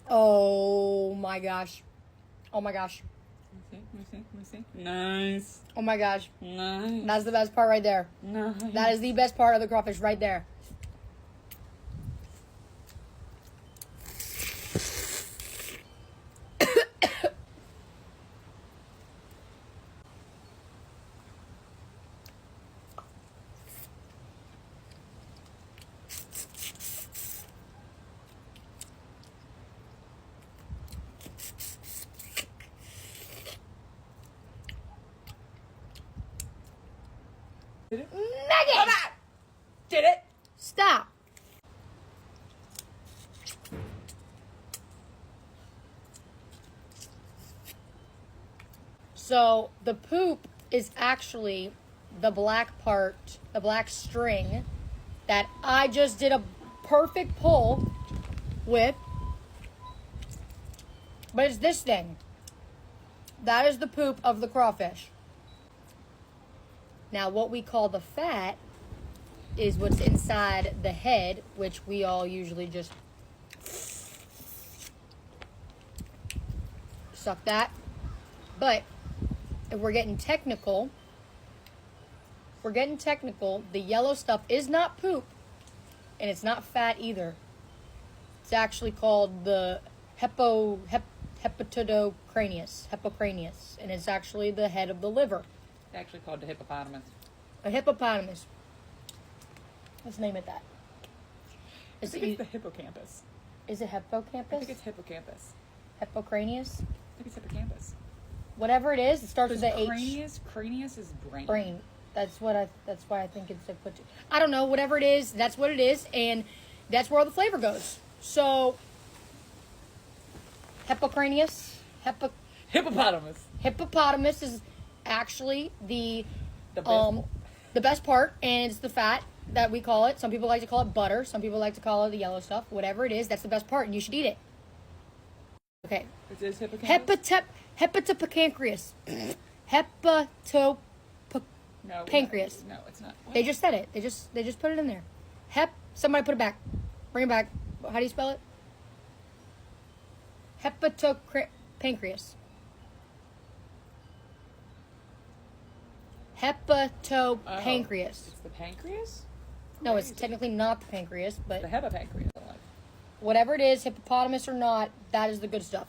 Oh my gosh. Oh my gosh. Let me see. Nice. Oh my gosh. Nice. That's the best part right there. Nice. That is the best part of the crawfish right there. Did it? Megan! Did it? Stop. So the poop is actually the black part, the black string that I just did a perfect pull with. But it's this thing. That is the poop of the crawfish. Now, what we call the fat is what's inside the head, which we all usually just suck that. But if we're getting technical, the yellow stuff is not poop, and it's not fat either. It's actually called the hippocampus, and it's actually the head of the liver. It's actually called the hippopotamus. A hippopotamus. Let's name it that. I think it's the hippocampus. Is it hippocampus? I think it's hippocampus. Hippocranius? I think it's hippocampus. Whatever it is, it starts with an H. Cranius is brain. Brain. That's why I think it's I don't know, whatever it is, that's what it is, and that's where all the flavor goes. So Hippocranius, Hippopotamus is actually the best part, and it's the fat that we call it. Some people like to call it butter. Some people like to call it the yellow stuff. Whatever it is, that's the best part, and you should eat it. Okay. It is hippocampus? Hepatopancreas. Pancreas. No, it's not. What? They just said it. They just put it in there. Somebody put it back. Bring it back. How do you spell it? Hepatopancreas. Hepatopancreas. It's the pancreas? No, it's technically not the pancreas, but the hippopancreas. whatever it is, hippopotamus or not, that is the good stuff.